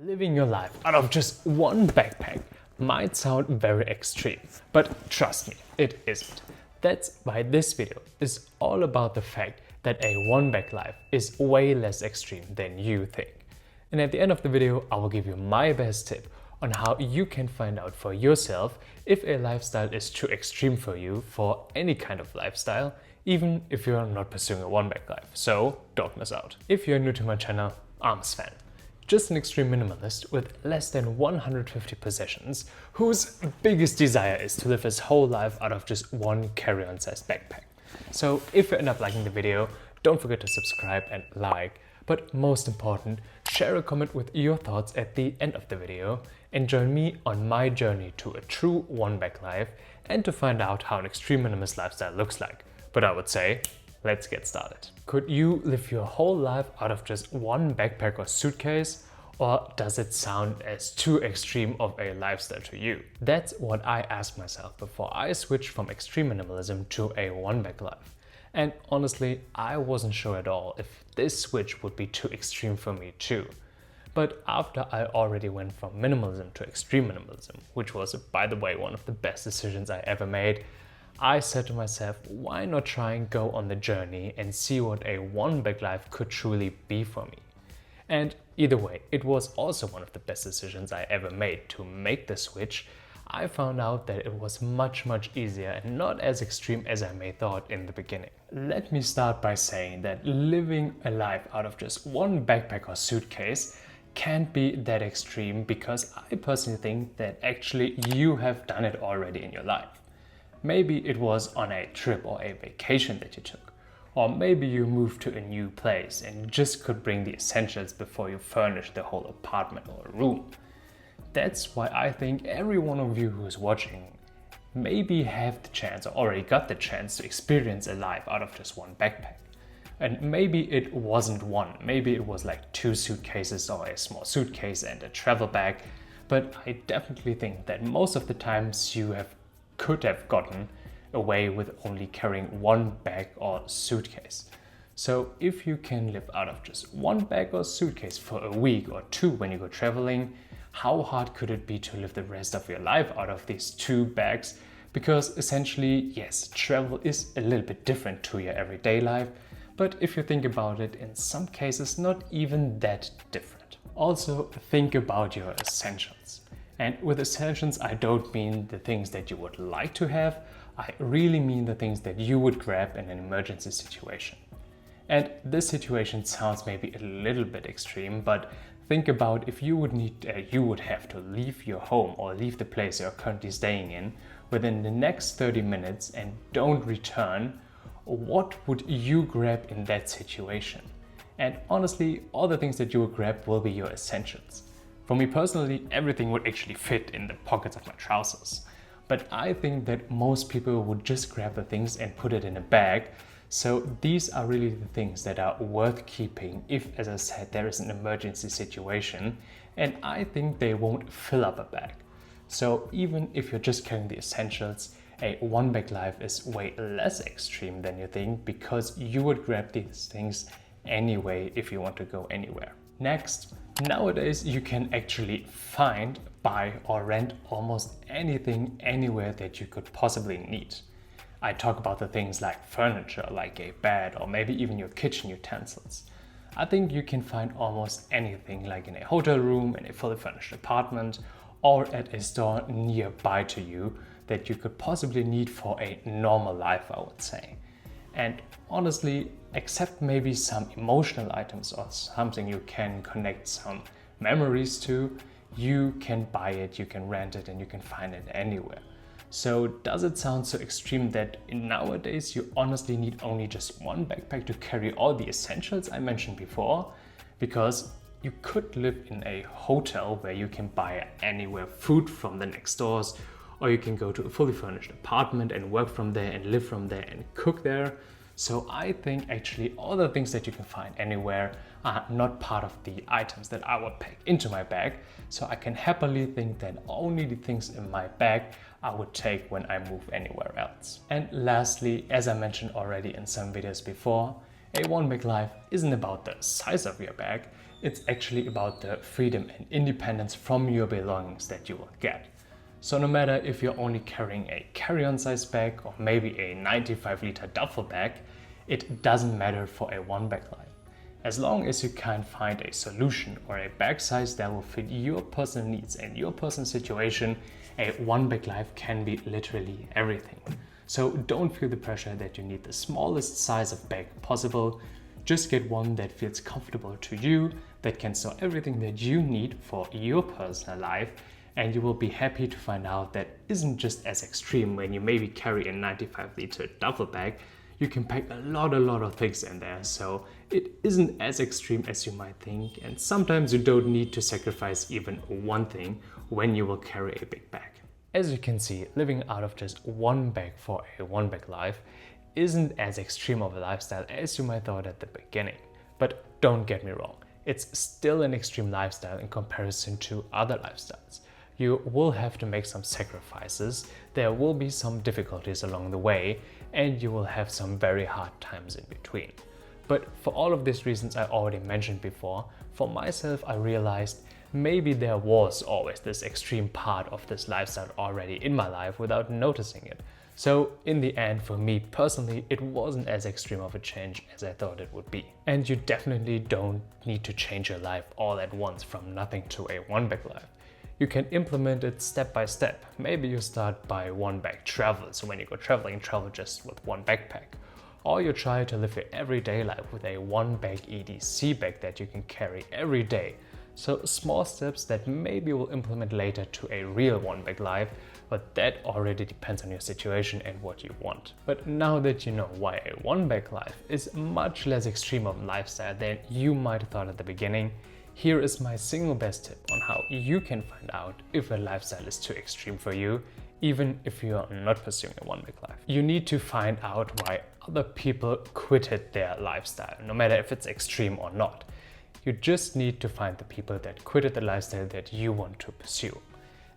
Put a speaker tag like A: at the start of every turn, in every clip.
A: Living your life out of just one backpack might sound very extreme, but trust me, it isn't. That's why this video is all about the fact that a one-bag life is way less extreme than you think. And at the end of the video, I will give you my best tip on how you can find out for yourself if a lifestyle is too extreme for you for any kind of lifestyle, even if you're not pursuing a one-bag life. So don't miss out. If you're new to my channel, I'm Sven. Just an extreme minimalist with less than 150 possessions, whose biggest desire is to live his whole life out of just one carry-on sized backpack. So if you end up liking the video, don't forget to subscribe and like, but most important, share a comment with your thoughts at the end of the video and join me on my journey to a true one-bag life and to find out how an extreme minimalist lifestyle looks like. But I would say, let's get started. Could you live your whole life out of just one backpack or suitcase? Or does it sound as too extreme of a lifestyle to you? That's what I asked myself before I switched from extreme minimalism to a one-bag life. And honestly, I wasn't sure at all if this switch would be too extreme for me too. But after I already went from minimalism to extreme minimalism, which was, by the way, one of the best decisions I ever made, I said to myself, why not try and go on the journey and see what a one-bag life could truly be for me? And either way, it was also one of the best decisions I ever made to make the switch. I found out that it was much easier and not as extreme as I may thought in the beginning. Let me start by saying that living a life out of just one backpack or suitcase can't be that extreme, because I personally think that actually you have done it already in your life. Maybe it was on a trip or a vacation that you took. Or maybe you moved to a new place and just could bring the essentials before you furnish the whole apartment or room. That's why I think every one of you who is watching maybe have the chance or already got the chance to experience a life out of just one backpack. And maybe it wasn't one, maybe it was like 2 suitcases or a small suitcase and a travel bag. But I definitely think that most of the times you could have gotten away with only carrying one bag or suitcase. So if you can live out of just one bag or suitcase for a week or 2 when you go traveling, how hard could it be to live the rest of your life out of these 2 bags? Because essentially, yes, travel is a little bit different to your everyday life, but if you think about it, in some cases not even that different. Also, think about your essentials. And with essentials, I don't mean the things that you would like to have, I really mean the things that you would grab in an emergency situation. And this situation sounds maybe a little bit extreme, but think about if you would have to leave your home or leave the place you're currently staying in within the next 30 minutes and don't return, what would you grab in that situation? And honestly, all the things that you would grab will be your essentials. For me personally, everything would actually fit in the pockets of my trousers. But I think that most people would just grab the things and put it in a bag. So these are really the things that are worth keeping if, as I said, there is an emergency situation. And I think they won't fill up a bag. So even if you're just carrying the essentials, a one-bag life is way less extreme than you think, because you would grab these things anyway if you want to go anywhere. Next, nowadays you can actually find, buy or rent almost anything anywhere that you could possibly need. I talk about the things like furniture, like a bed, or maybe even your kitchen utensils. I think you can find almost anything, like in a hotel room, in a fully furnished apartment, or at a store nearby to you that you could possibly need for a normal life, I would say. And honestly, except maybe some emotional items or something you can connect some memories to, you can buy it, you can rent it, and you can find it anywhere. So does it sound so extreme that nowadays you honestly need only just one backpack to carry all the essentials I mentioned before? Because you could live in a hotel where you can buy anywhere food from the next doors, or you can go to a fully furnished apartment and work from there and live from there and cook there. So I think actually all the things that you can find anywhere are not part of the items that I would pack into my bag. So I can happily think that only the things in my bag I would take when I move anywhere else. And lastly, as I mentioned already in some videos before, a one-bag life isn't about the size of your bag, It's actually about the freedom and independence from your belongings that you will get. So no matter if you're only carrying a carry-on size bag or maybe a 95-liter duffel bag, it doesn't matter for a one-bag life. As long as you can find a solution or a bag size that will fit your personal needs and your personal situation, a one-bag life can be literally everything. So don't feel the pressure that you need the smallest size of bag possible. Just get one that feels comfortable to you, that can store everything that you need for your personal life, and you will be happy to find out that isn't just as extreme when you maybe carry a 95-liter duffel bag. You can pack a lot of things in there, so it isn't as extreme as you might think, and sometimes you don't need to sacrifice even one thing when you will carry a big bag. As you can see, living out of just one bag for a one-bag life isn't as extreme of a lifestyle as you might thought at the beginning. But don't get me wrong, it's still an extreme lifestyle in comparison to other lifestyles. You will have to make some sacrifices, there will be some difficulties along the way, and you will have some very hard times in between. But for all of these reasons I already mentioned before, for myself I realized maybe there was always this extreme part of this lifestyle already in my life without noticing it. So in the end, for me personally, it wasn't as extreme of a change as I thought it would be. And you definitely don't need to change your life all at once from nothing to a one-bag life. You can implement it step by step. Maybe you start by one-bag travel, so when you go traveling, travel just with one backpack. Or you try to live your everyday life with a one-bag EDC bag that you can carry every day. So small steps that maybe you'll implement later to a real one-bag life, but that already depends on your situation and what you want. But now that you know why a one-bag life is much less extreme of a lifestyle than you might have thought at the beginning, here is my single best tip on how you can find out if a lifestyle is too extreme for you, even if you are not pursuing a one-bag life. You need to find out why other people quitted their lifestyle, no matter if it's extreme or not. You just need to find the people that quitted the lifestyle that you want to pursue.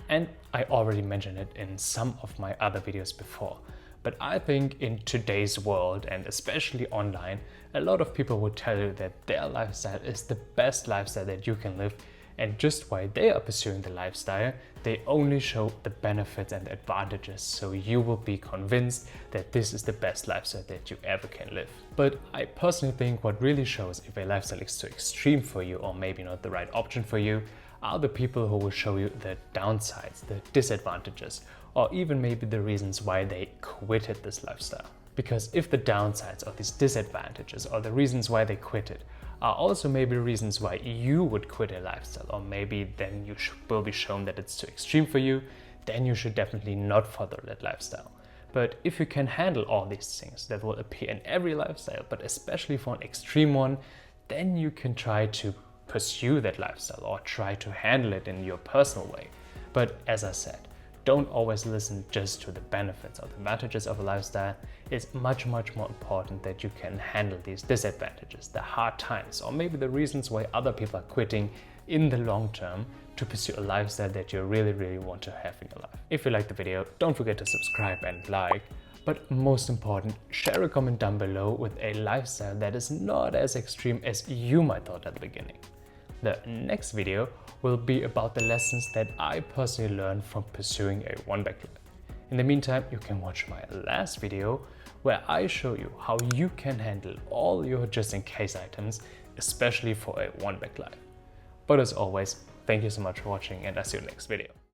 A: And I already mentioned it in some of my other videos before, but I think in today's world, and especially online, a lot of people would tell you that their lifestyle is the best lifestyle that you can live, and just why they are pursuing the lifestyle, they only show the benefits and the advantages, so you will be convinced that this is the best lifestyle that you ever can live. But I personally think what really shows if a lifestyle is too extreme for you or maybe not the right option for you are the people who will show you the downsides, the disadvantages, or even maybe the reasons why they quitted this lifestyle. Because if the downsides or these disadvantages or the reasons why they quit it are also maybe reasons why you would quit a lifestyle, or maybe then you will be shown that it's too extreme for you, then you should definitely not follow that lifestyle. But if you can handle all these things that will appear in every lifestyle, but especially for an extreme one, then you can try to pursue that lifestyle or try to handle it in your personal way. But as I said, don't always listen just to the benefits or the advantages of a lifestyle. It's much more important that you can handle these disadvantages, the hard times, or maybe the reasons why other people are quitting in the long term to pursue a lifestyle that you really want to have in your life. If you liked the video, don't forget to subscribe and like. But most important, share a comment down below with a lifestyle that is not as extreme as you might thought at the beginning. The next video will be about the lessons that I personally learned from pursuing a one-bag life. In the meantime, you can watch my last video where I show you how you can handle all your just-in-case items, especially for a one-bag life. But as always, thank you so much for watching, and I'll see you in the next video.